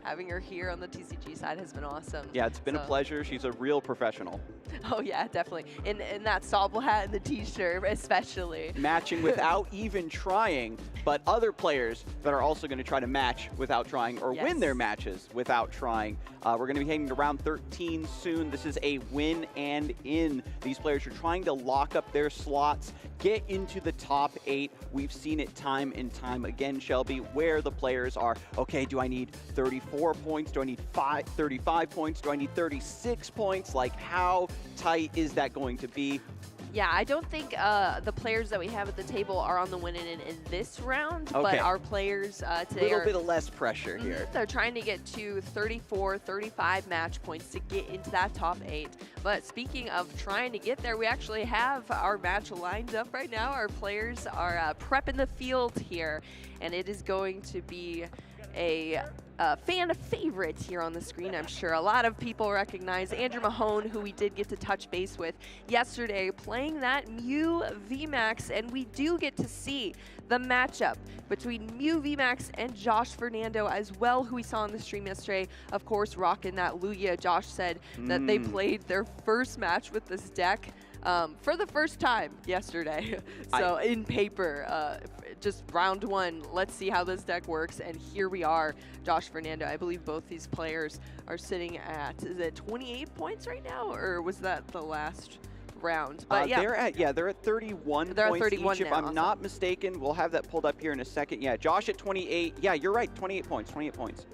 having her here on the TCG side has been awesome. Yeah, it's been a pleasure. She's a real professional. Oh yeah, definitely. In that Sobble hat and the t-shirt especially. Matching without even trying, but other players that are also going to try to match without trying or win their matches without trying. We're going to be heading to round 13 soon. This is a win and in. These players are trying to lock up their slots, get into the top 8. We've seen it time and time again, Shelby, where the players are, okay, do I need 34 points? Do I need 35 points? Do I need 36 points? Like, how tight is that going to be? Yeah, I don't think the players that we have at the table are on the win in this round, but our players today a little bit of less pressure here. They're trying to get to 34, 35 match points to get into that top 8. But speaking of trying to get there, we actually have our match lined up right now. Our players are prepping the field here, and it is going to be a fan favorite here on the screen. I'm sure a lot of people recognize Andrew Mahone, who we did get to touch base with yesterday, playing that Mew VMAX, and we do get to see the matchup between Mew VMAX and Josh Fernando as well, who we saw on the stream yesterday. Of course, rocking that Lugia. Josh said that they played their first match with this deck for the first time yesterday. So in paper, just round 1, let's see how this deck works. And here we are, Josh Fernando. I believe both these players are sitting at, is it 28 points right now? Or was that the last round? But they're at 31 they're points at 31 each, if I'm not mistaken. We'll have that pulled up here in a second. Yeah, Josh at 28. Yeah, you're right, 28 points, 28 points.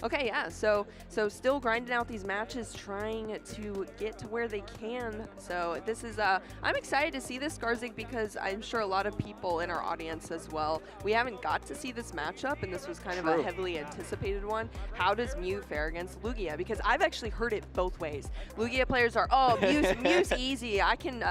Okay, yeah, so still grinding out these matches, trying to get to where they can. So this is, I'm excited to see this, Garzik, because I'm sure a lot of people in our audience as well, we haven't got to see this matchup, and this was kind of a heavily anticipated one. How does Mew fare against Lugia? Because I've actually heard it both ways. Lugia players are, oh, Mew's easy. I can,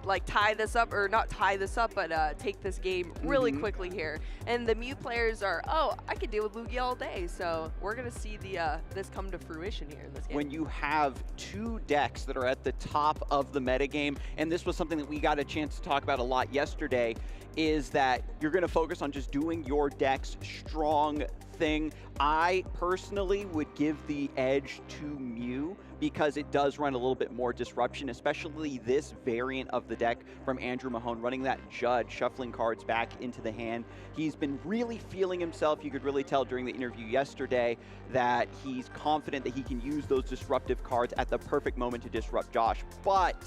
like tie this up, or not tie this up, but take this game really quickly here. And the Mew players are, oh, I could deal with Lugia all day. So we're gonna see the this come to fruition here in this game. When you have 2 decks that are at the top of the metagame, and this was something that we got a chance to talk about a lot yesterday, is that you're gonna focus on just doing your deck's strong thing. I personally would give the edge to Mew because it does run a little bit more disruption, especially this variant of the deck from Andrew Mahone, running that Judge, shuffling cards back into the hand. He's been really feeling himself. You could really tell during the interview yesterday that he's confident that he can use those disruptive cards at the perfect moment to disrupt Josh. But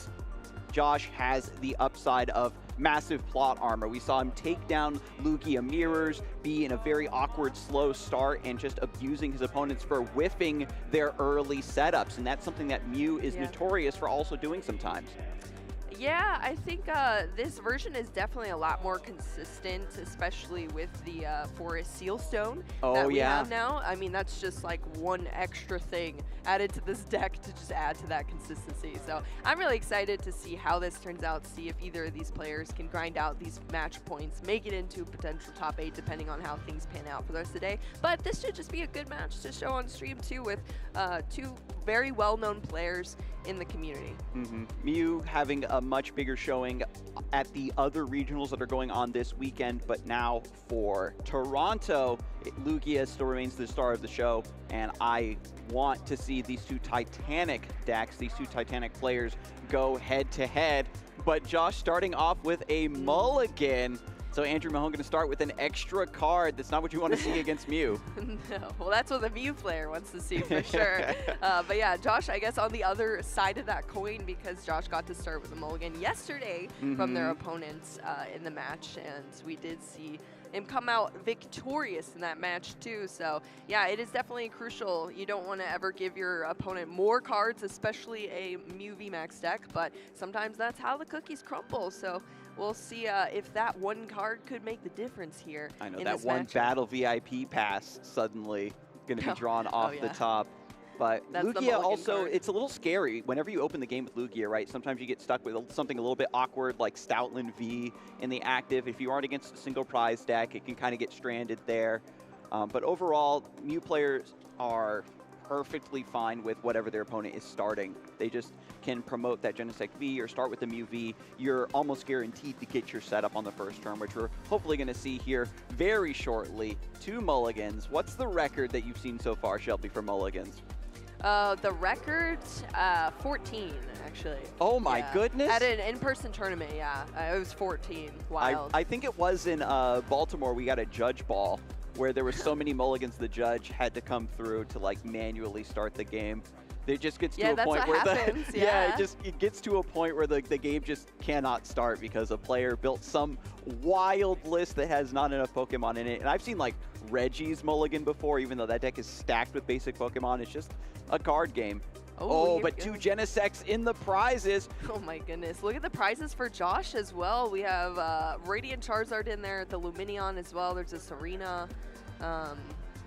Josh has the upside of massive plot armor. We saw him take down Lugia Mirrors, be in a very awkward, slow start, and just abusing his opponents for whiffing their early setups. And that's something that Mew is notorious for also doing sometimes. Yeah, I think this version is definitely a lot more consistent, especially with the Forest Sealstone that we have now. I mean, that's just like one extra thing added to this deck to just add to that consistency. So I'm really excited to see how this turns out, see if either of these players can grind out these match points, make it into potential top 8, depending on how things pan out for the rest of the day. But this should just be a good match to show on stream, too, with 2 very well-known players in the community. Mew having a much bigger showing at the other regionals that are going on this weekend, but now for Toronto, Lugia still remains the star of the show, and I want to see these 2 Titanic decks, these 2 Titanic players go head-to-head. But Josh starting off with a mulligan. So Andrew Mahone going to start with an extra card. That's not what you want to see against Mew. No, well, that's what the Mew player wants to see for sure. But yeah, Josh, I guess on the other side of that coin, because Josh got to start with a mulligan yesterday from their opponents in the match, and we did see him come out victorious in that match too. So yeah, it is definitely crucial. You don't want to ever give your opponent more cards, especially a Mew VMAX deck, but sometimes that's how the cookies crumble. So we'll see if that one card could make the difference here. I know that one battle VIP pass suddenly going to be drawn off the top. But that's Lugia also, it's a little scary. Whenever you open the game with Lugia, right, sometimes you get stuck with something a little bit awkward like Stoutland V in the active. If you aren't against a single prize deck, it can kind of get stranded there. But overall, Mew players are perfectly fine with whatever their opponent is starting. They just can promote that Genesect V or start with the Mew V. You're almost guaranteed to get your setup on the first turn, which we're hopefully going to see here very shortly. 2 mulligans. What's the record that you've seen so far, Shelby, for mulligans? The record, 14, actually. Oh my goodness. At an in-person tournament, yeah. It was 14. Wild. I think it was in Baltimore, we got a judge ball where there were so many mulligans the judge had to come through to like manually start the game. It just gets to a point where it gets to a point where the game just cannot start because a player built some wild list that has not enough Pokemon in it. And I've seen like Reggie's mulligan before, even though that deck is stacked with basic Pokemon. It's just a card game. Oh, but 2 Genesects in the prizes. Oh my goodness. Look at the prizes for Josh as well. We have Radiant Charizard in there, the Luminion as well. There's a Serena.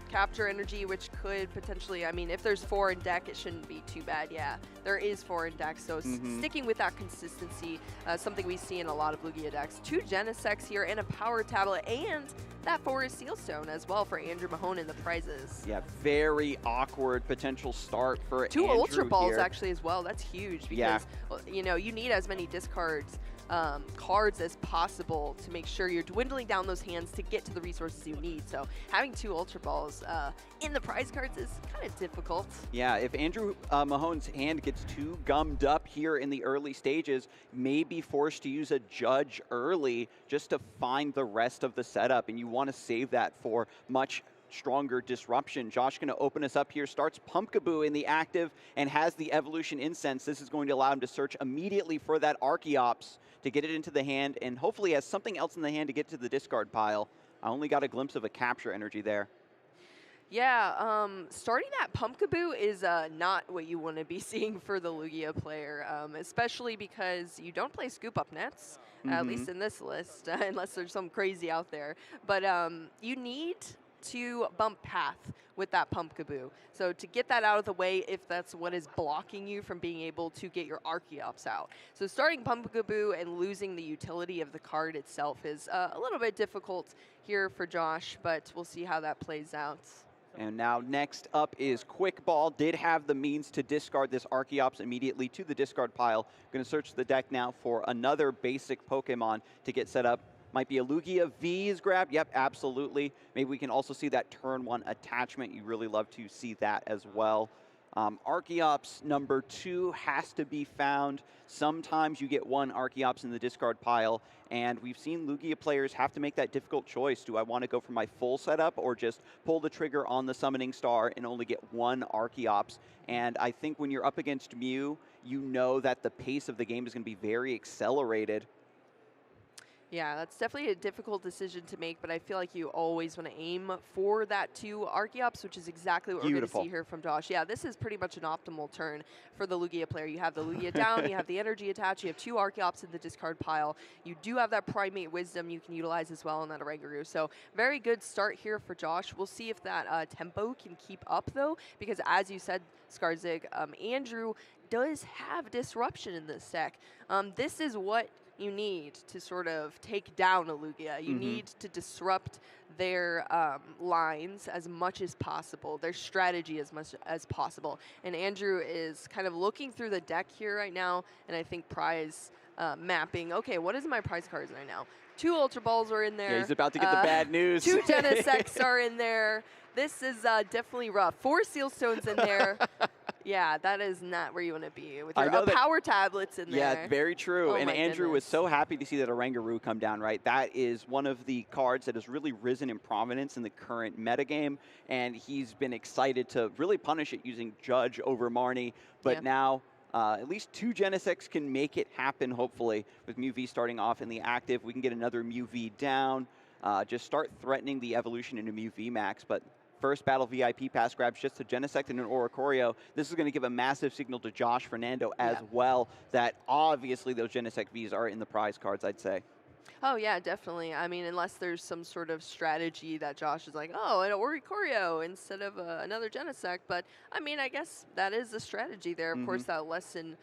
Capture Energy, which could potentially, I mean, if there's 4 in deck, it shouldn't be too bad. Yeah, there is 4 in deck, so sticking with that consistency, something we see in a lot of Lugia decks. 2 Genesects here and a Power Tablet, and that Forest Sealstone as well for Andrew Mahone in the prizes. Yeah, very awkward potential start for 2 Andrew Ultra Balls here. Actually as well. That's huge because, you know, you need as many discards cards as possible to make sure you're dwindling down those hands to get to the resources you need. So having 2 Ultra Balls in the prize cards is kind of difficult. Yeah, if Andrew Mahone's hand gets too gummed up here in the early stages, may be forced to use a judge early just to find the rest of the setup, and you want to save that for much stronger disruption. Josh going to open us up here, starts Pumpkaboo in the active and has the Evolution Incense. This is going to allow him to search immediately for that Archeops to get it into the hand, and hopefully has something else in the hand to get to the discard pile. I only got a glimpse of a Capture Energy there. Yeah, starting that Pumpkaboo is not what you want to be seeing for the Lugia player, especially because you don't play Scoop Up Nets, at least in this list, unless there's some crazy out there. But you need to bump Path with that Pumpkaboo. So to get that out of the way, if that's what is blocking you from being able to get your Archeops out. So starting Pumpkaboo and losing the utility of the card itself is a little bit difficult here for Josh, but we'll see how that plays out. And now next up is Quick Ball. Did have the means to discard this Archeops immediately to the discard pile. Going to search the deck now for another basic Pokemon to get set up. Might be a Lugia V is grabbed. Yep, absolutely. Maybe we can also see that turn 1 attachment. You really love to see that as well. Archeops number 2 has to be found. Sometimes you get 1 Archeops in the discard pile, and we've seen Lugia players have to make that difficult choice. Do I want to go for my full setup or just pull the trigger on the Summoning Star and only get 1 Archeops? And I think when you're up against Mew, you know that the pace of the game is going to be very accelerated. Yeah, that's definitely a difficult decision to make, but I feel like you always want to aim for that 2 Archeops, which is exactly what we're going to see here from Josh. Yeah, this is pretty much an optimal turn for the Lugia player. You have the Lugia down, you have the energy attached, you have 2 Archeops in the discard pile. You do have that Primate Wisdom you can utilize as well in that Oranguru. So very good start here for Josh. We'll see if that tempo can keep up, though, because as you said, Skarzig, Andrew does have disruption in this deck. This is what you need to sort of take down a Lugia. You need to disrupt their lines as much as possible, their strategy as much as possible. And Andrew is kind of looking through the deck here right now, and I think prize mapping. Okay, what is my prize cards right now? 2 Ultra Balls are in there. Yeah, he's about to get the bad news. 2 Genesects are in there. This is definitely rough. 4 Sealstones in there. Yeah, that is not where you want to be with your power tablets in there. Yeah, very true. Oh, and Andrew was so happy to see that Oranguru come down, right? That is one of the cards that has really risen in prominence in the current metagame, and he's been excited to really punish it using Judge over Marnie. But now at least 2 Genesects can make it happen, hopefully, with Mew V starting off in the active. We can get another Mew V down, just start threatening the evolution into Mew V Max. But first battle VIP pass grabs just to Genesect and an Oricorio. This is going to give a massive signal to Josh Fernando as well that obviously those Genesect Vs are in the prize cards, I'd say. Oh, yeah, definitely. I mean, unless there's some sort of strategy that Josh is like, oh, an Oricorio instead of another Genesect. But, I mean, I guess that is the strategy there. Of course, that lesson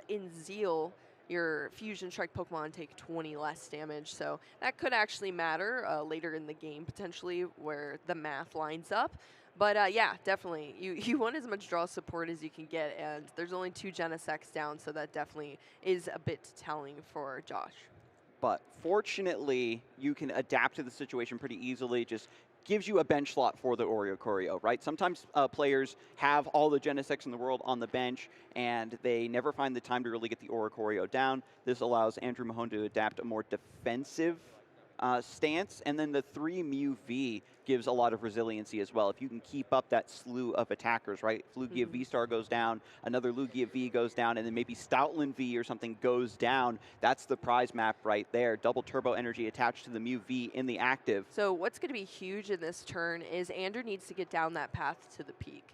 in Zeal, your Fusion Strike Pokemon take 20 less damage. So that could actually matter later in the game, potentially, where the math lines up. But yeah, definitely. You want as much draw support as you can get, and there's only 2 Genesects down, so that definitely is a bit telling for Josh. But fortunately, you can adapt to the situation pretty easily. Just gives you a bench slot for the Oreo Choreo, right? Sometimes players have all the Genesects in the world on the bench, and they never find the time to really get the Oreo Choreo down. This allows Andrew Mahone to adapt a more defensive stance, and then the 3 Mew V gives a lot of resiliency as well. If you can keep up that slew of attackers, right? If Lugia V-Star goes down, another Lugia V goes down, and then maybe Stoutland V or something goes down, that's the prize map right there. Double turbo energy attached to the Mew V in the active. So what's going to be huge in this turn is Andrew needs to get down that path to the peak,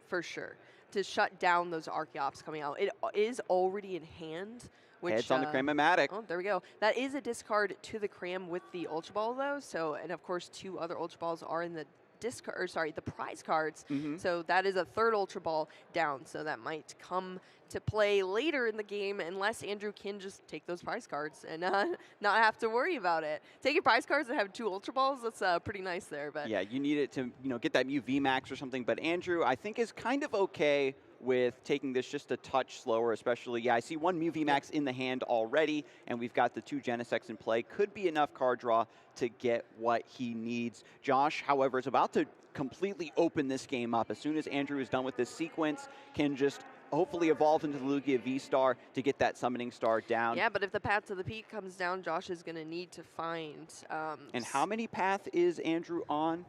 for sure, to shut down those Archeops coming out. It is already in hand. Which, Heads on the Cram-O-Matic. Oh, there we go. That is a discard to the Cram with the Ultra Ball, though. So, and of course, 2 other Ultra Balls are in the the prize cards. So that is a 3rd Ultra Ball down. So that might come to play later in the game unless Andrew can just take those prize cards and not have to worry about it. Taking prize cards and have 2 Ultra Balls, that's pretty nice there. But yeah, you need it to get that Mew V Max or something. But Andrew, I think, is kind of okay with taking this just a touch slower, especially, yeah, I see 1 Mew V Max in the hand already, and we've got the 2 Genesects in play. Could be enough card draw to get what he needs. Josh, however, is about to completely open this game up. As soon as Andrew is done with this sequence, can just hopefully evolve into the Lugia V-Star to get that Summoning Star down. Yeah, but if the path to the peak comes down, Josh is going to need to find... and how many path is Andrew on?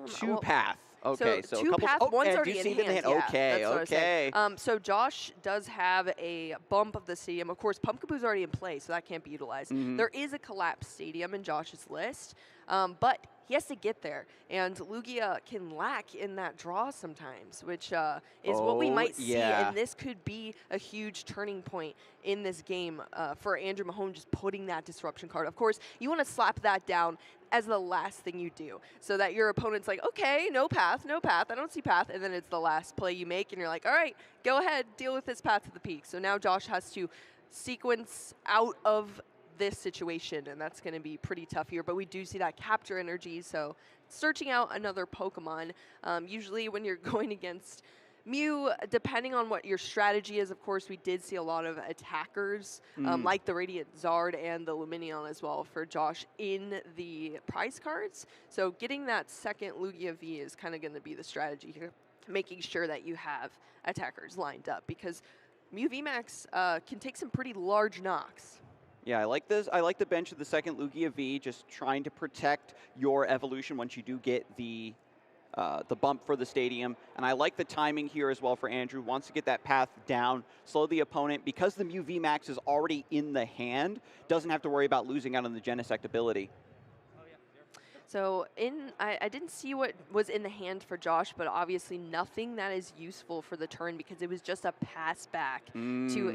2 well, path. Okay, so 2 a couple. path, one's already in hand. Yeah, okay, that's okay. So Josh does have a bump of the stadium. Of course, Pumpkaboo's already in play, so that can't be utilized. There is a collapsed stadium in Josh's list, but he has to get there. And Lugia can lack in that draw sometimes, which is what we might see. Yeah. And this could be a huge turning point in this game for Andrew Mahone just putting that disruption card. Of course, you want to slap that down as the last thing you do, so that your opponent's like, okay, no path, I don't see path, and then it's the last play you make, and you're like, all right, go ahead, deal with this path to the peak. So now Josh has to sequence out of this situation, and that's going to be pretty tough here, but we do see that capture energy, so searching out another Pokemon. Usually when you're going against Mew, depending on what your strategy is, of course, we did see a lot of attackers, like the Radiant Zard and the Lumineon as well for Josh in the prize cards. So getting that second Lugia V is kind of going to be the strategy here, making sure that you have attackers lined up, because Mew VMAX can take some pretty large knocks. Yeah, I like this. I like the bench of the second Lugia V, just trying to protect your evolution once you do get the bump for the stadium. And I like the timing here as well for Andrew. Wants to get that path down, slow the opponent. Because the Mew VMAX is already in the hand, doesn't have to worry about losing out on the Genesect ability. So I didn't see what was in the hand for Josh, but obviously nothing that is useful for the turn, because it was just a pass back to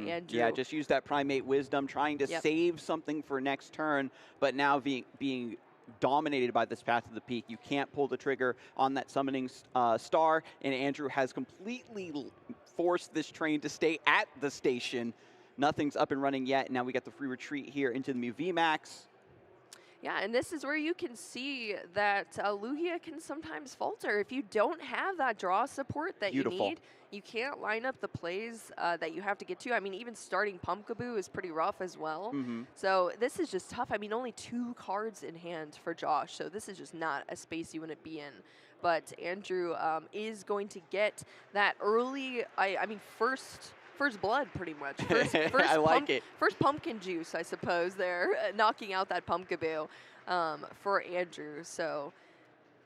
Andrew. Yeah, just use that Primate Wisdom, trying to save something for next turn, but now being dominated by this path to the peak. You can't pull the trigger on that Summoning Star, and Andrew has completely forced this train to stay at the station. Nothing's up and running yet. Now we got the free retreat here into the Mew VMAX. Yeah, and this is where you can see that Lugia can sometimes falter. If you don't have that draw support that you need, you can't line up the plays that you have to get to. I mean, even starting Pumpkaboo is pretty rough as well. So this is just tough. I mean, only 2 cards in hand for Josh, so this is just not a space you want to be in. But Andrew is going to get that early, I mean, first blood, pretty much. I like it. First pumpkin juice, I suppose, there, knocking out that Pumpkaboo for Andrew. So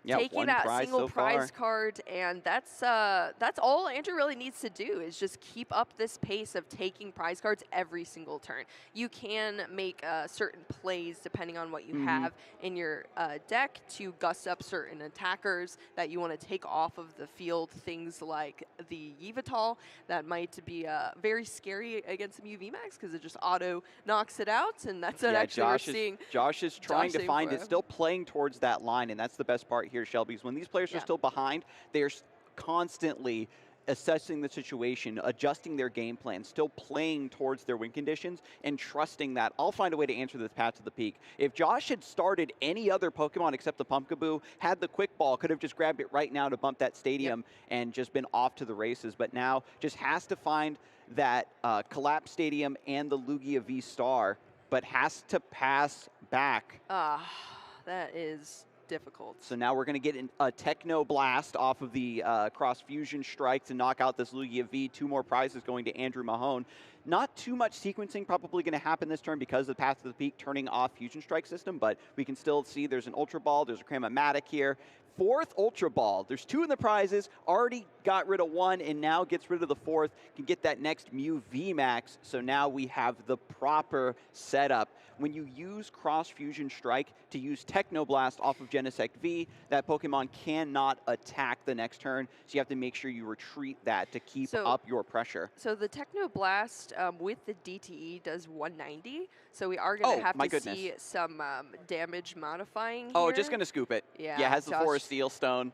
taking that single prize card, and that's all Andrew really needs to do, is just keep up this pace of taking prize cards every single turn. You can make certain plays depending on what you have in your deck to gust up certain attackers that you want to take off of the field. Things like the Yveltal that might be very scary against the Mew VMAX, because it just auto knocks it out, and that's what actually we're seeing. Josh is trying to find it, still playing towards that line, and that's the best part here, Shelby, is when these players are still behind, they're constantly assessing the situation, adjusting their game plan, still playing towards their win conditions, and trusting that I'll find a way to answer this path to the peak. If Josh had started any other Pokemon except the Pumpkaboo, had the quick ball, could have just grabbed it right now to bump that stadium and just been off to the races. But now just has to find that collapse stadium and the Lugia V-Star, but has to pass back. That is difficult. So now we're going to get a Techno Blast off of the Cross Fusion Strike to knock out this Lugia V. 2 more prizes going to Andrew Mahone. Not too much sequencing probably going to happen this turn because of the Path to the Peak turning off Fusion Strike system, but we can still see there's an Ultra Ball, there's a Cramomatic here. 4th Ultra Ball. There's 2 in the prizes, already got rid of 1 and now gets rid of the 4th, can get that next Mew VMAX, so now we have the proper setup. When you use Cross Fusion Strike to use Techno Blast off of Genesect V, that Pokemon cannot attack the next turn, so you have to make sure you retreat that to keep up your pressure. So the Techno Blast with the DTE does 190, so we are going to have to see some damage modifying here. Oh, just going to scoop it. Yeah, it has the Forest Steel Stone.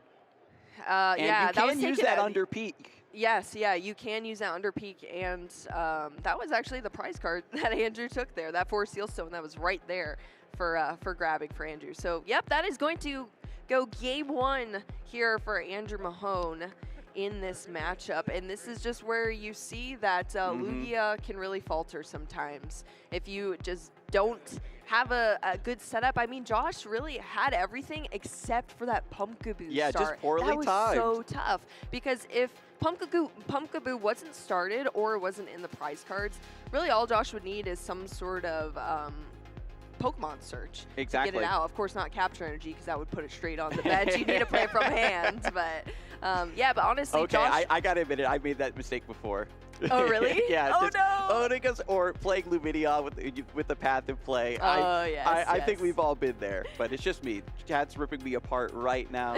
And you can use that under peak. Yes, yeah, you can use that under peak, and that was actually the prize card that Andrew took there, that Forest Steel Stone that was right there for grabbing for Andrew. So, yep, that is going to go game 1 here for Andrew Mahone in this matchup, and this is just where you see that Lugia can really falter sometimes if you just don't have a good setup. I mean, Josh really had everything except for that Pumpkaboo start. Just poorly timed. That was so tough, because if Pumpkaboo wasn't started or wasn't in the prize cards, really all Josh would need is some sort of Pokemon search to get it out. Of course, not Capture Energy, because that would put it straight on the bench. You need to play from hand, but yeah, but honestly, Josh, I gotta admit it, I made that mistake before. Oh, really? Yeah. Oh, no! Or playing Luminia with the path in play. I think we've all been there, but it's just me. Chat's ripping me apart right now.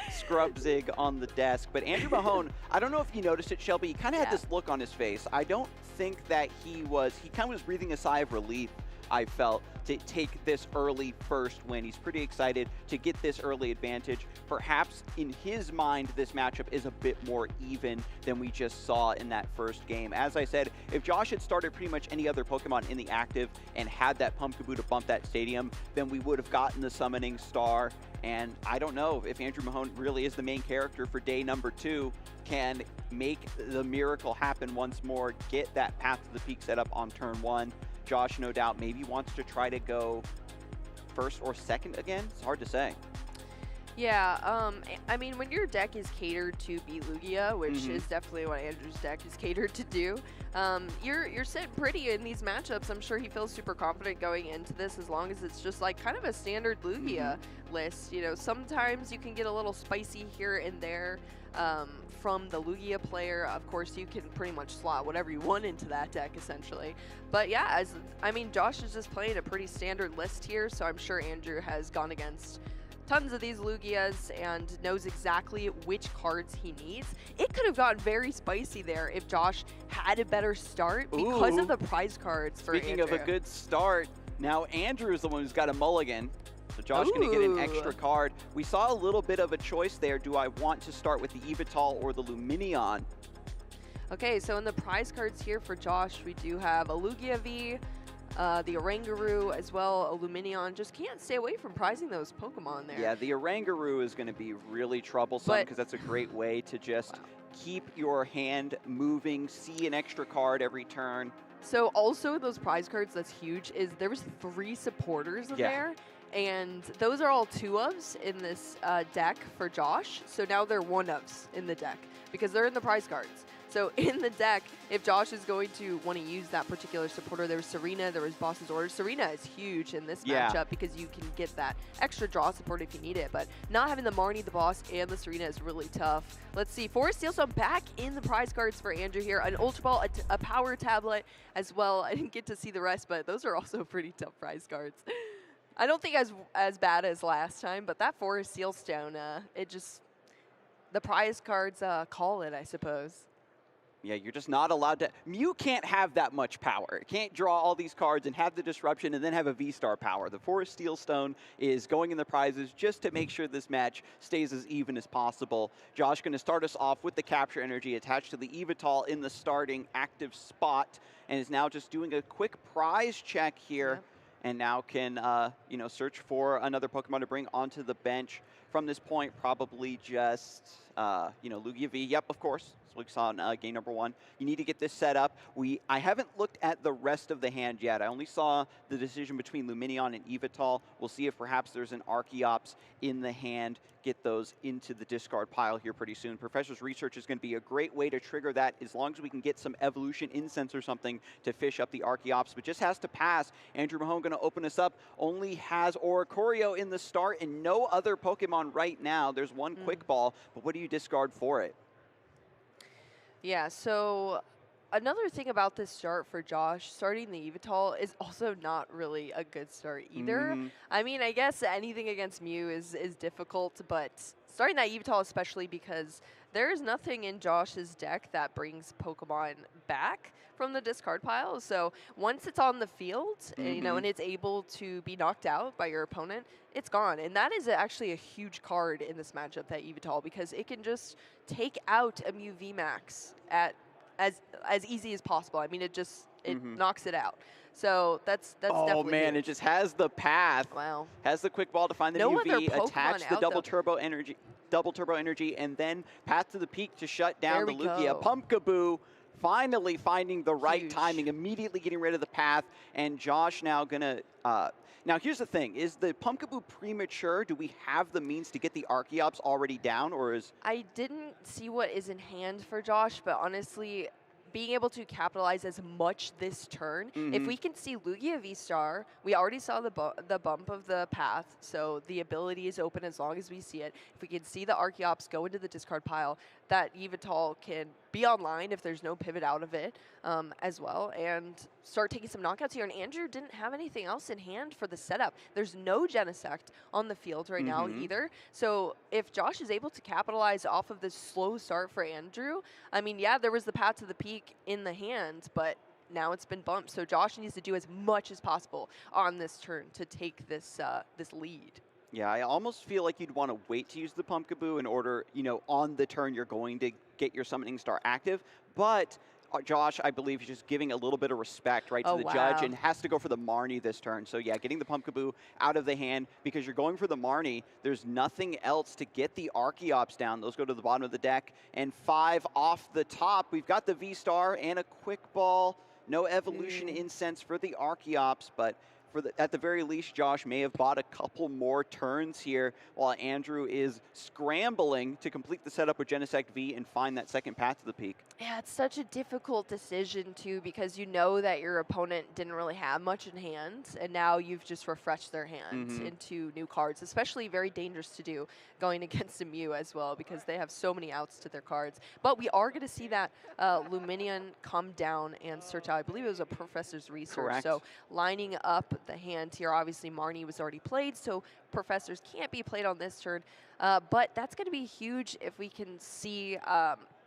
Scrubzig on the desk. But Andrew Mahone, I don't know if you noticed it, Shelby, he kind of had this look on his face. I don't think that he kind of was breathing a sigh of relief, I felt, to take this early first win. He's pretty excited to get this early advantage. Perhaps in his mind, this matchup is a bit more even than we just saw in that first game. As I said, if Josh had started pretty much any other Pokemon in the active and had that Pumpkaboo to bump that stadium, then we would have gotten the Summoning Star. And I don't know if Andrew Mahone really is the main character for day number 2, can make the miracle happen once more, get that Path to the Peak set up on turn 1. Josh, no doubt, maybe wants to try to go first or second again. It's hard to say. Yeah, I mean, when your deck is catered to beat Lugia, which is definitely what Andrew's deck is catered to do, you're sitting pretty in these matchups. I'm sure he feels super confident going into this, as long as it's just like kind of a standard Lugia list. You know, sometimes you can get a little spicy here and there from the Lugia player. Of course, you can pretty much slot whatever you want into that deck, essentially. But yeah, I mean, Josh is just playing a pretty standard list here, so I'm sure Andrew has gone against tons of these Lugias and knows exactly which cards he needs. It could have gotten very spicy there if Josh had a better start because of the prize cards for Speaking Andrew. of a good start, now Andrew is the one who's got a mulligan. So Josh going to get an extra card. We saw a little bit of a choice there. Do I want to start with the Evital or the Luminion? Okay, so in the prize cards here for Josh, we do have a Lugia V, the Oranguru as well, a Luminion. Just can't stay away from prizing those Pokemon there. Yeah, the Oranguru is going to be really troublesome because that's a great way to just keep your hand moving, see an extra card every turn. So also those prize cards, that's huge, is there was 3 supporters in there. And those are all 2-ofs in this deck for Josh. So now they're 1-ofs in the deck because they're in the prize cards. So in the deck, if Josh is going to want to use that particular supporter, there was Serena, there was Boss's Order. Serena is huge in this matchup because you can get that extra draw support if you need it. But not having the Marnie, the Boss, and the Serena is really tough. Let's see. Forest Steel Stone back in the prize cards for Andrew here. An Ultra Ball, a Power Tablet as well. I didn't get to see the rest, but those are also pretty tough prize cards. I don't think as bad as last time, but that Forest Steel Stone, it just, the prize cards call it, I suppose. Yeah, you're just not allowed to. Mew can't have that much power. It can't draw all these cards and have the disruption and then have a V-Star power. The Forest Steel Stone is going in the prizes just to make sure this match stays as even as possible. Josh going to start us off with the Capture Energy attached to the Evital in the starting active spot, and is now just doing a quick prize check here. Yep. And now can, search for another Pokemon to bring onto the bench. From this point, probably just, Lugia V. Yep, of course. So we saw in game number 1. You need to get this set up. I haven't looked at the rest of the hand yet. I only saw the decision between Lumineon and Evital. We'll see if perhaps there's an Archeops in the hand. Get those into the discard pile here pretty soon. Professor's Research is going to be a great way to trigger that as long as we can get some Evolution Incense or something to fish up the Archeops, but just has to pass. Andrew Mahone going to open us up. Only has Oricorio in the start and no other Pokemon right now. There's one Quick Ball, but what do you discard for it? Yeah, so another thing about this start for Josh, starting the Evital is also not really a good start either. I mean, I guess anything against Mew is difficult, but starting that Evital especially because there is nothing in Josh's deck that brings Pokemon back from the discard pile. So once it's on the field, and it's able to be knocked out by your opponent, it's gone. And that is actually a huge card in this matchup, that Evital, because it can just take out a Mew VMAX at as easy as possible. I mean, it knocks it out. So that's definitely Oh man, huge. it just has the path. Wow. Has the Quick Ball to find the No UV, other Pokemon attach the out, double though. turbo energy, and then path to the peak to shut down the There we Lugia. go. Pumpkaboo finally finding the right Huge. timing, immediately getting rid of the path, and Josh now gonna. Now here's the thing: is the Pumpkaboo premature? Do we have the means to get the Archeops already down, or is? I didn't see what is in hand for Josh, but honestly, being able to capitalize as much this turn, if we can see Lugia V-Star, we already saw the bump of the path, so the ability is open as long as we see it. If we can see the Archeops go into the discard pile, that Evital can be online if there's no pivot out of it as well, and start taking some knockouts here. And Andrew didn't have anything else in hand for the setup. There's no Genesect on the field right now either. So if Josh is able to capitalize off of this slow start for Andrew, I mean, yeah, there was the path to the peak in the hand, but now it's been bumped. So Josh needs to do as much as possible on this turn to take this this lead. Yeah, I almost feel like you'd want to wait to use the Pumpkaboo in order, on the turn you're going to get your Summoning Star active. But Josh, I believe, is just giving a little bit of respect, right, to the judge, and has to go for the Marnie this turn. So yeah, getting the Pumpkaboo out of the hand, because you're going for the Marnie, there's nothing else to get the Archeops down. Those go to the bottom of the deck. And 5 off the top, we've got the V-Star and a Quick Ball. No Evolution Incense for the Archeops, but at the very least, Josh may have bought a couple more turns here while Andrew is scrambling to complete the setup with Genesect V and find that second path to the peak. Yeah, it's such a difficult decision, too, because you know that your opponent didn't really have much in hand, and now you've just refreshed their hands into new cards, especially very dangerous to do going against a Mew as well, because they have so many outs to their cards. But we are going to see that Lumineon come down and search out. I believe it was a Professor's Research. Correct. So lining up the hand here, obviously Marnie was already played, so Professors can't be played on this turn. But that's going to be huge if we can see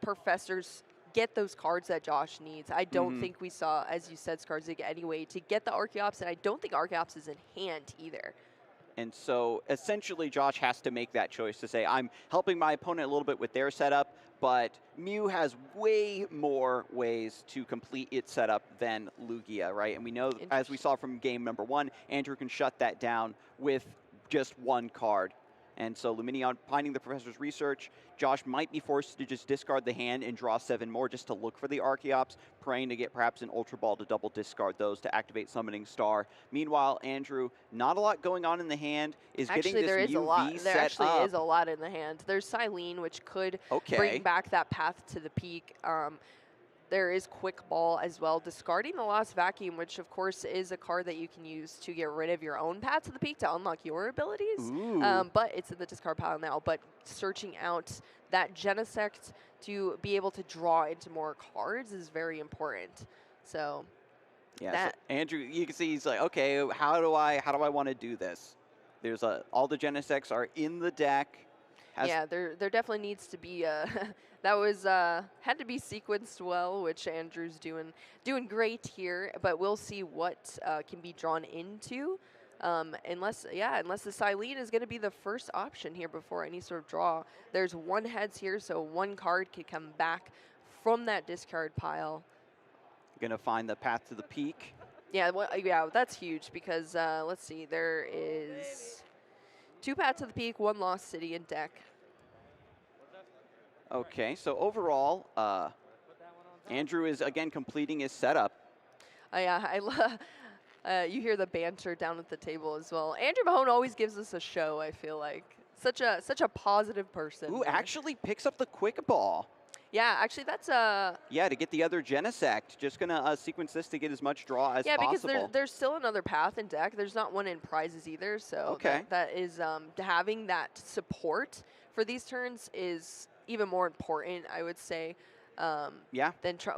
Professors get those cards that Josh needs. I don't think we saw, as you said, Skarsgård anyway, to get the Archeops, and I don't think Archeops is in hand either. And so essentially Josh has to make that choice to say, I'm helping my opponent a little bit with their setup, but Mew has way more ways to complete its setup than Lugia, right? And we know, as we saw from game number 1, Andrew can shut that down with just one card. And so Lumineon finding the Professor's Research, Josh might be forced to just discard the hand and draw 7 more just to look for the Archeops, praying to get perhaps an Ultra Ball to double discard those to activate Summoning Star. Meanwhile, Andrew, not a lot going on in the hand, is getting this UV set up. There actually is a lot in the hand. There's Silene, which could bring back that path to the peak. There is Quick Ball as well, discarding the Lost Vacuum, which of course is a card that you can use to get rid of your own path to the peak to unlock your abilities. But it's in the discard pile now. But searching out that Genesect to be able to draw into more cards is very important. So yeah, so Andrew, you can see he's like, okay, how do I want to do this? There's all the Genesects are in the deck. Yeah, there definitely needs to be that was had to be sequenced well, which Andrew's doing great here. But we'll see what can be drawn into, unless the Silene is going to be the first option here before any sort of draw. There's one heads here, so one card could come back from that discard pile. Gonna find the path to the peak. Yeah, well, yeah, that's huge because let's see, there is 2 Paths to the Peak, 1 Lost City in deck. Okay, so overall, Andrew is again completing his setup. Yeah, I love. You hear the banter down at the table as well. Andrew Mahone always gives us a show. I feel like such a positive person. Who actually picks up the quick ball. Yeah, actually, that's Yeah, to get the other Genesect. Just gonna sequence this to get as much draw as yeah, possible. because there's still another path in deck. There's not one in prizes either. So okay. that is having that support for these turns is even more important, I would say. Yeah.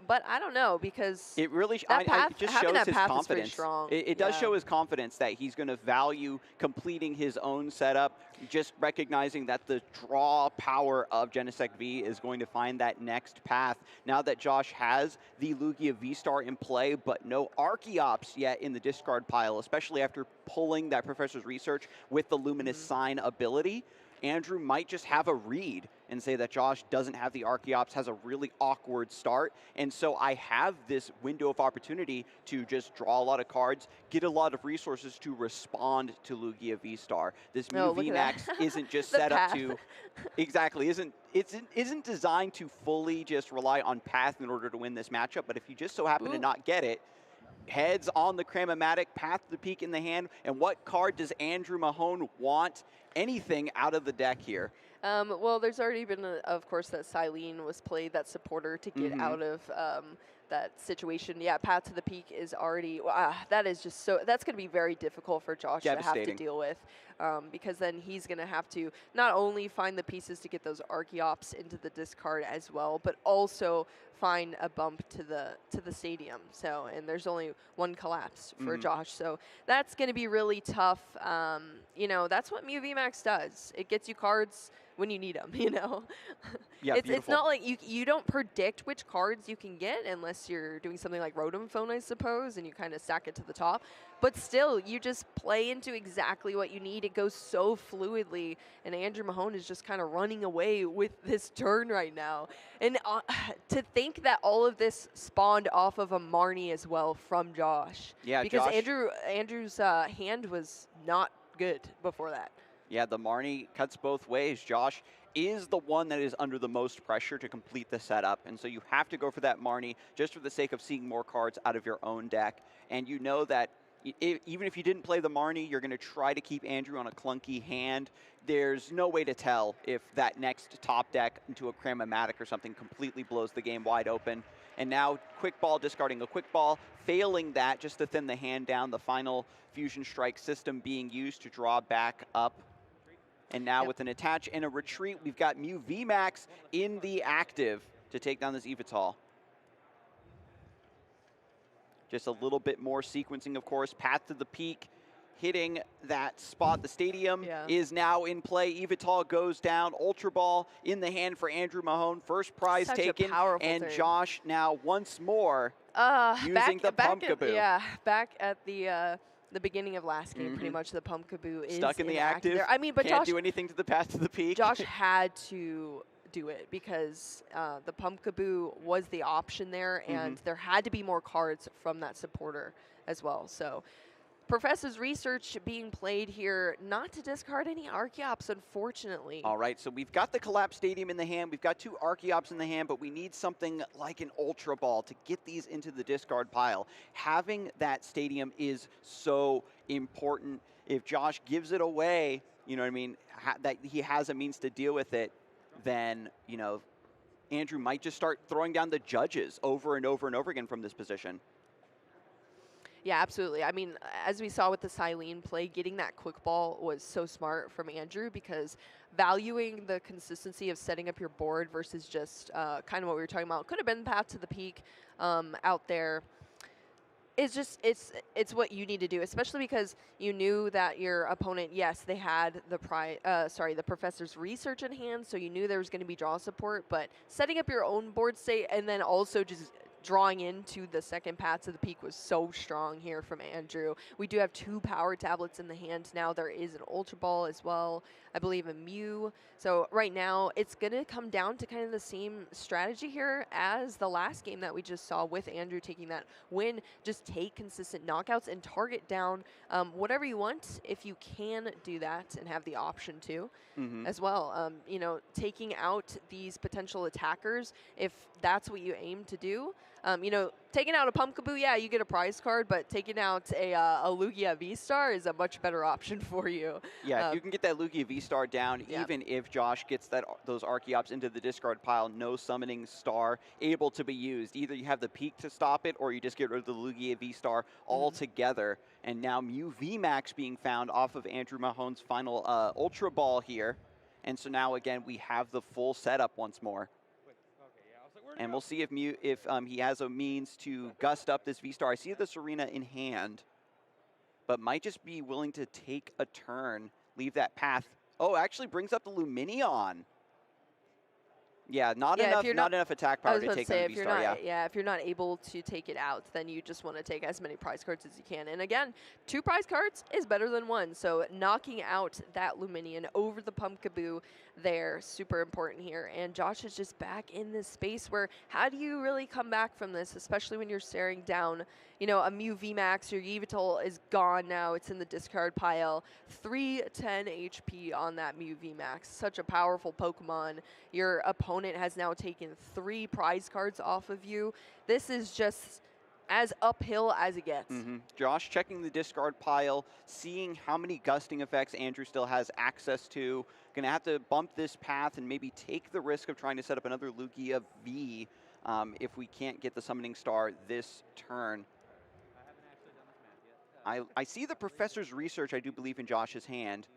But I don't know because it really it just shows his confidence. It does yeah. show his confidence that he's going to value completing his own setup, just recognizing that the draw power of Genesect V is going to find that next path. Now that Josh has the Lugia V-Star in play, but no Archeops yet in the discard pile, especially after pulling that Professor's Research with the Luminous Sign ability, Andrew might just have a read and say that Josh doesn't have the Archeops, has a really awkward start. And so I have this window of opportunity to just draw a lot of cards, get a lot of resources to respond to Lugia V-Star. This new VMAX isn't just set up to, exactly, isn't designed to fully just rely on path in order to win this matchup. But if you just so happen to not get it, heads on the Cramomatic, path to the peak in the hand, and what card does Andrew Mahone want anything out of the deck here? Well, there's already been, of course, that Silene was played, that supporter, to get out of that situation. Yeah, Path to the Peak is already, that is just so, that's going to be very difficult for Josh to have to deal with, because then he's going to have to not only find the pieces to get those Archeops into the discard as well, but also find a bump to the stadium. So, and there's only one collapse for Josh, so that's going to be really tough. You know, that's what Mew VMAX does. It gets you cards when you need them, you know? Yeah, it's not like you don't predict which cards you can get unless you're doing something like Rotom Phone, I suppose, and you kind of stack it to the top. But still, you just play into exactly what you need. It goes so fluidly, and Andrew Mahone is just kind of running away with this turn right now. And to think that all of this spawned off of a Marnie as well from Josh. Yeah, because Josh, Andrew's hand was not good before that. Yeah, the Marnie cuts both ways. Josh is the one that is under the most pressure to complete the setup, and so you have to go for that Marnie just for the sake of seeing more cards out of your own deck. And you know that even if you didn't play the Marnie, you're going to try to keep Andrew on a clunky hand. There's no way to tell if that next top deck into a Cramomatic or something completely blows the game wide open. And now Quick Ball discarding a Quick Ball, failing that just to thin the hand down, the final Fusion Strike system being used to draw back up. And now with an attach and a retreat, we've got Mew VMAX in the active to take down this Evital. Just a little bit more sequencing, of course. Path to the Peak, hitting that spot. The stadium is now in play. Evital goes down. Ultra Ball in the hand for Andrew Mahone. First prize taken. And turn. Josh now once more using the Pumpkaboo. Yeah, back at the beginning of last game, pretty much the Pumpkaboo is stuck in the active. There. I mean, but can't Josh do anything to the Path to the Peak. Josh had to do it because the Pumpkaboo was the option there, and there had to be more cards from that supporter as well. So Professor's Research being played here, not to discard any Archeops, unfortunately. All right, so we've got the Collapse Stadium in the hand. We've got 2 Archeops in the hand, but we need something like an Ultra Ball to get these into the discard pile. Having that Stadium is so important. If Josh gives it away, you know what I mean, that he has a means to deal with it, then, you know, Andrew might just start throwing down the judges over and over and over again from this position. Yeah, absolutely. I mean, as we saw with the Silene play, getting that Quick Ball was so smart from Andrew because valuing the consistency of setting up your board versus just kind of what we were talking about. Could have been Path to the Peak out there. It's just it's what you need to do, especially because you knew that your opponent, yes, they had the the professor's research in hand, so you knew there was going to be draw support, but setting up your own board state and then also just drawing into the second path to the peak was so strong here from Andrew. We do have 2 power tablets in the hand now. There is an Ultra Ball as well, I believe a Mew. So right now it's going to come down to kind of the same strategy here as the last game that we just saw with Andrew taking that win. Just take consistent knockouts and target down whatever you want if you can do that and have the option to as well. You know, taking out these potential attackers, if that's what you aim to do. You know, taking out a Pumpkaboo, yeah, you get a prize card, but taking out a Lugia V-Star is a much better option for you. Yeah, if you can get that Lugia V-Star down, even if Josh gets those Archeops into the discard pile, no Summoning Star able to be used. Either you have the peak to stop it, or you just get rid of the Lugia V-Star altogether. And now Mew VMAX being found off of Andrew Mahone's final Ultra Ball here. And so now, again, we have the full setup once more. And we'll see if he has a means to gust up this V-Star. I see this arena in hand, but might just be willing to take a turn, leave that path. Oh, actually brings up the Luminion. Yeah, not enough attack power to take on the V-Star. If you're not able to take it out, then you just want to take as many prize cards as you can. And again, 2 prize cards is better than 1. So knocking out that Luminion over the Pumpkaboo there, super important here. And Josh is just back in this space where how do you really come back from this, especially when you're staring down, you know, a Mew VMAX, your Yveltal is gone now. It's in the discard pile. 310 HP on that Mew VMAX. Such a powerful Pokemon. Your opponent has now taken 3 prize cards off of you. This is just as uphill as it gets. Josh checking the discard pile, seeing how many gusting effects Andrew still has access to. Gonna have to bump this path and maybe take the risk of trying to set up another Lugia V if we can't get the Summoning Star this turn. I see the Professor's Research, I do believe, in Josh's hand.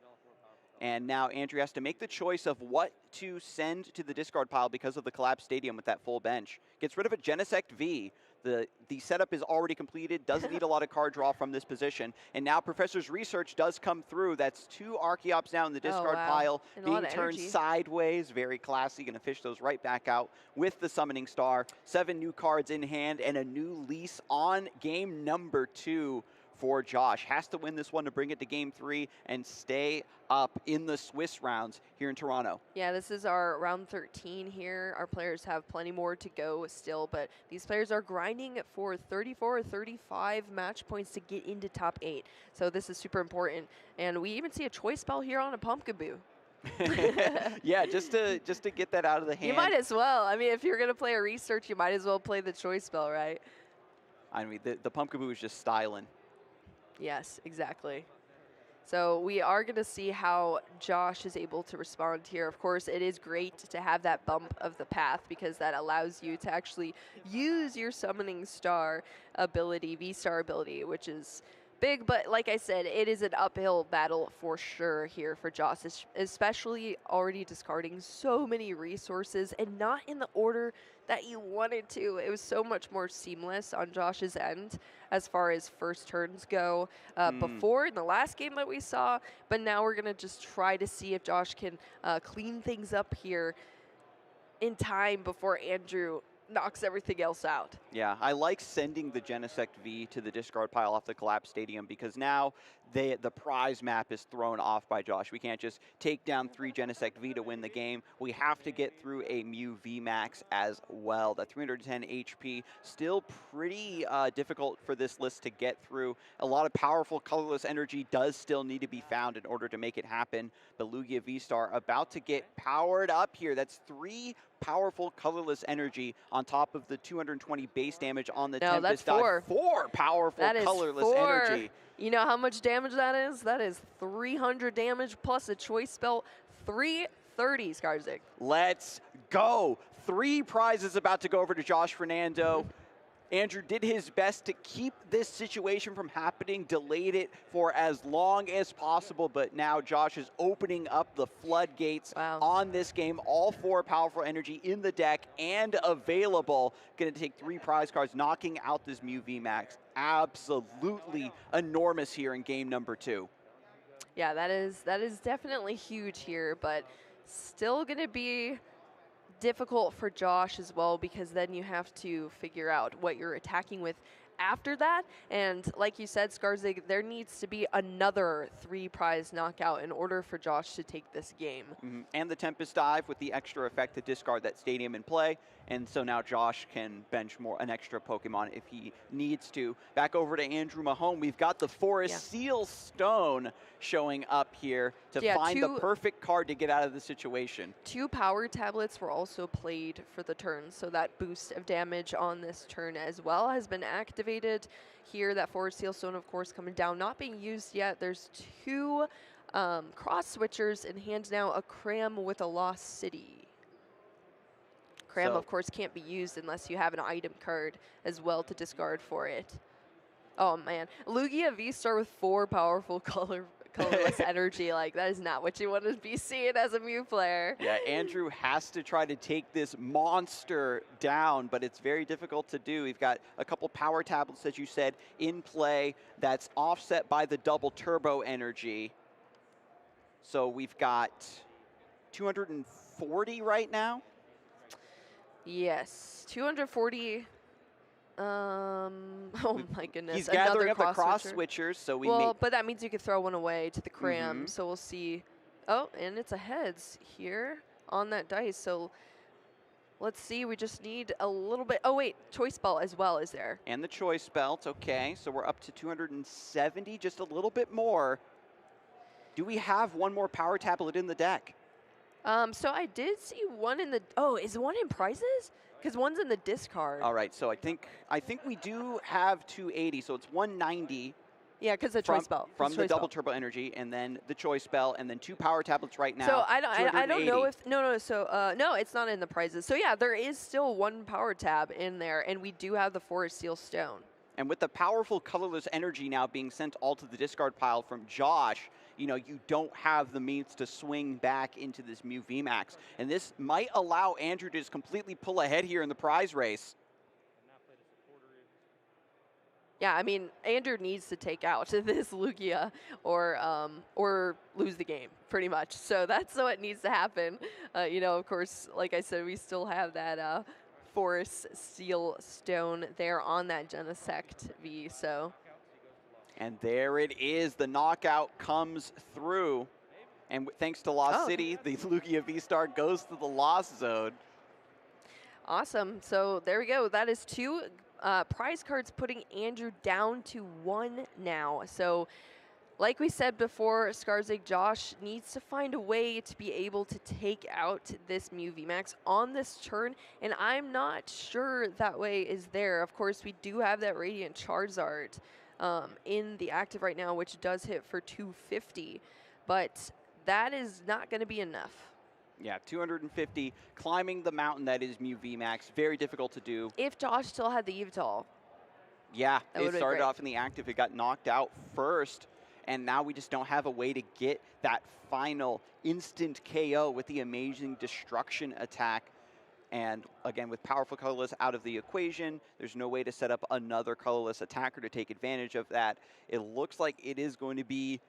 And now Andrew has to make the choice of what to send to the discard pile because of the collapsed stadium with that full bench. Gets rid of a Genesect V. The setup is already completed, doesn't need a lot of card draw from this position. And now Professor's Research does come through. That's 2 Archeops down in the discard pile, being turned sideways. Very classy, gonna fish those right back out with the Summoning Star. 7 new cards in hand and a new lease on game number 2 for Josh. Has to win this one to bring it to game 3 and stay up in the Swiss rounds here in Toronto. Yeah, this is our round 13 here. Our players have plenty more to go still, but these players are grinding for 34 or 35 match points to get into top 8. So this is super important. And we even see a choice spell here on a Pumpkaboo. Yeah, just to get that out of the hand. You might as well. I mean, if you're going to play a research, you might as well play the choice spell, right? I mean, the Pumpkaboo is just styling. Yes, exactly. So we are going to see how Josh is able to respond here. Of course, it is great to have that bump of the path because that allows you to actually use your Summoning Star ability, V-Star ability, which is big. But like I said, it is an uphill battle for sure here for Josh, especially already discarding so many resources and not in the order that you wanted to. It was so much more seamless on Josh's end as far as first turns go before in the last game that we saw. But now we're going to just try to see if Josh can clean things up here in time before Andrew knocks everything else out. Yeah, I like sending the Genesect V to the discard pile off the collapsed stadium because now the prize map is thrown off by Josh. We can't just take down 3 Genesect V to win the game. We have to get through a Mew VMAX as well. That 310 HP, still pretty difficult for this list to get through. A lot of powerful colorless energy does still need to be found in order to make it happen. But Lugia V-Star about to get powered up here. That's 3 powerful colorless energy on top of the 220 base damage on the Tempest. That's 4. 4 powerful colorless energy. You know how much damage that is? That is 300 damage plus a choice spell, 330, Skarzik. Let's go. 3 prizes about to go over to Josh Fernando. Andrew did his best to keep this situation from happening, delayed it for as long as possible, but now Josh is opening up the floodgates on this game. All 4 powerful energy in the deck and available. Going to take 3 prize cards, knocking out this Mew VMAX absolutely enormous here in game number 2. Yeah, that is definitely huge here, but still going to be difficult for Josh as well, because then you have to figure out what you're attacking with after that. And like you said, Skarzig, there needs to be another 3-prize knockout in order for Josh to take this game. And the Tempest Dive with the extra effect to discard that stadium in play. And so now Josh can bench an extra Pokemon if he needs to. Back over to Andrew Mahone. We've got the Forest Seal Stone showing up here to find the perfect card to get out of the situation. 2 power tablets were also played for the turn, so that boost of damage on this turn as well has been activated here. That Forest Seal Stone, of course, coming down, not being used yet. There's 2 cross switchers in hand now, a Cram with a Lost City. Cram, of course, can't be used unless you have an item card as well to discard for it. Oh, man. Lugia V-Star with 4 powerful colorless energy. Like, that is not what you want to be seeing as a Mew player. Yeah, Andrew has to try to take this monster down, but it's very difficult to do. We've got a couple power tablets, as you said, in play. That's offset by the double turbo energy. So we've got 240 right now. Yes, 240. Oh my goodness. He's gathering up the cross switchers, so but that means you could throw one away to the Cram. So we'll see. Oh, and it's a heads here on that dice. So let's see. We just need a little bit. Oh wait, choice belt as well is there. And the choice belt. Okay, so we're up to 270, just a little bit more. Do we have one more power tablet in the deck? So I did see one in the. Oh, is one in prizes? Because one's in the discard. All right, so I think we do have 280, so it's 190. Yeah, because the choice belt. From the double turbo energy, and then the choice belt, and then 2 power tablets right now. So I don't know if no, it's not in the prizes. So yeah, there is still 1 power tab in there, and we do have the Forest Seal Stone. And with the powerful colorless energy now being sent all to the discard pile from Josh, you know, you don't have the means to swing back into this Mew VMAX. And this might allow Andrew to just completely pull ahead here in the prize race. Yeah, I mean, Andrew needs to take out this Lugia or lose the game, pretty much. So that's what needs to happen. You know, of course, like I said, we still have that Forest Seal Stone there on that Genesect V, so. And there it is. The knockout comes through. And thanks to Lost City, the Lugia V-Star goes to the Lost Zone. Awesome. So there we go. That is 2 prize cards, putting Andrew down to 1 now. So like we said before, Skarzig, Josh needs to find a way to be able to take out this Mew VMAX on this turn, and I'm not sure that way is there. Of course, we do have that Radiant Charizard in the active right now, which does hit for 250, but that is not going to be enough. Yeah, 250, climbing the mountain that is Mew VMAX, very difficult to do. If Josh still had the Evital. Yeah, it started off in the active, it got knocked out first, and now we just don't have a way to get that final instant KO with the amazing destruction attack. And again, with powerful colorless out of the equation, there's no way to set up another colorless attacker to take advantage of that. It looks like it is going to be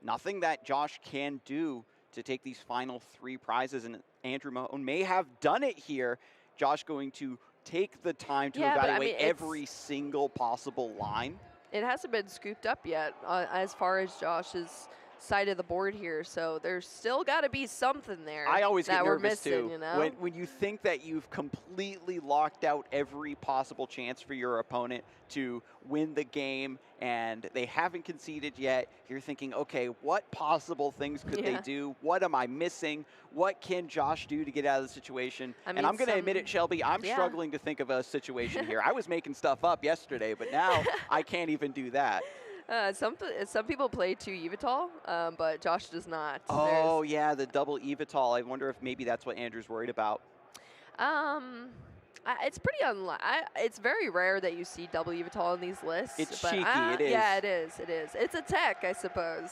nothing that Josh can do to take these final 3 prizes, and Andrew Mahone may have done it here. Josh going to take the time to evaluate every single possible line. It hasn't been scooped up yet as far as Josh's side of the board here, so there's still got to be something there. I always get nervous missing, too. You know? When you think that you've completely locked out every possible chance for your opponent to win the game and they haven't conceded yet, you're thinking, okay, what possible things could they do? What am I missing? What can Josh do to get out of the situation? And I'm going to admit it, Shelby, I'm struggling to think of a situation here. I was making stuff up yesterday, but now I can't even do that. Some people play 2 Evital, but Josh does not. Oh, yeah, the double Evital. I wonder if maybe that's what Andrew's worried about. It's pretty it's very rare that you see double Evital in these lists. It's but cheeky, it is. Yeah, it is. It's a tech, I suppose.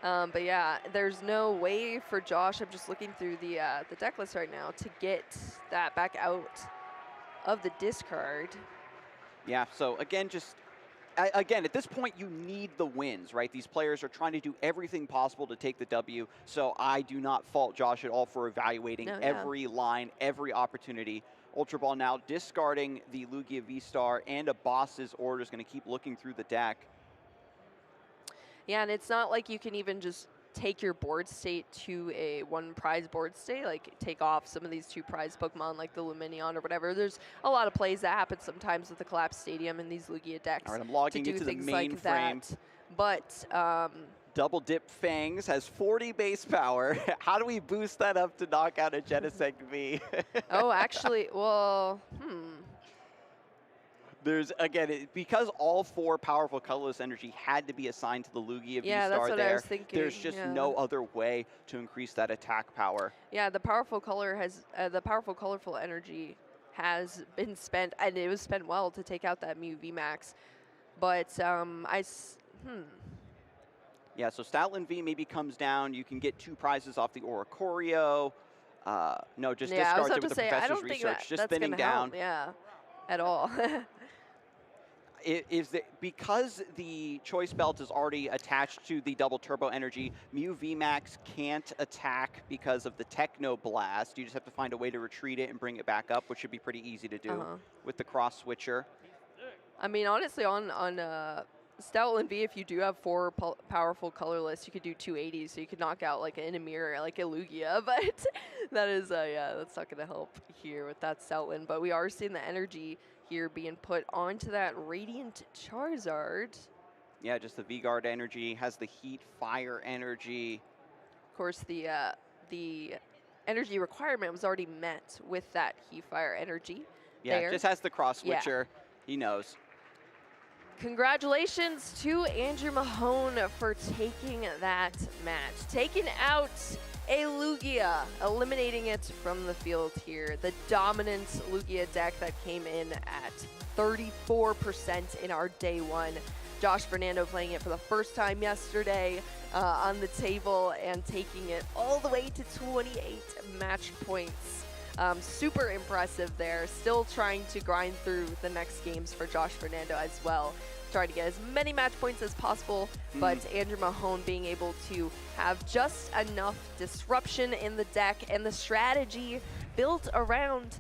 But yeah, there's no way for Josh. I'm just looking through the deck list right now to get that back out of the discard. Yeah, so again, just Again, at this point, you need the wins, right? These players are trying to do everything possible to take the W, so I do not fault Josh at all for evaluating every line, every opportunity. Ultra Ball now discarding the Lugia V-Star and a boss's order is going to keep looking through the deck. Yeah, and it's not like you can even just take your board state to a one prize board state, like take off some of these 2 prize Pokemon like the Luminion or whatever. There's a lot of plays that happen sometimes with the Collapse Stadium and these Lugia decks. All right, I'm logging into the main frame. But Double Dip Fangs has 40 base power. How do we boost that up to knock out a Genesect V? oh, actually, well, There's, again, because all 4 powerful colorless energy had to be assigned to the Lugia yeah, V-Star that's what there, I was thinking. there's just no other way to increase that attack power. Yeah, the powerful color has, the powerful colorful energy has been spent, and it was spent well to take out that Mew VMAX. But, Yeah, so Stoutland V maybe comes down. You can get 2 prizes off the Oricorio. No, just discards it with the Professor's Research. Just spinning down. Help, yeah, at all. Because the Choice Belt is already attached to the double turbo energy, Mew VMAX can't attack because of the Techno Blast. You just have to find a way to retreat it and bring it back up, which should be pretty easy to do with the cross switcher. I mean, honestly, on Stoutland V, if you do have 4 powerful colorless, you could do 280s, so you could knock out like in a mirror, like a Lugia, but that is, yeah, that's not going to help here with that Stoutland. But we are seeing the energy here being put onto that Radiant Charizard. Yeah, just the V-Guard energy, has the Heat Fire energy. Of course, the energy requirement was already met with that Heat Fire energy. Yeah, there. Just has the cross switcher. Yeah. He knows. Congratulations to Andrew Mahone for taking that match. Taking out a Lugia, eliminating it from the field here. The dominant Lugia deck that came in at 34% in our day 1. Josh Fernando playing it for the first time yesterday on the table and taking it all the way to 28 match points. Super impressive there. Still trying to grind through the next games for Josh Fernando as well. Trying to get as many match points as possible, but Andrew Mahone being able to have just enough disruption in the deck and the strategy built around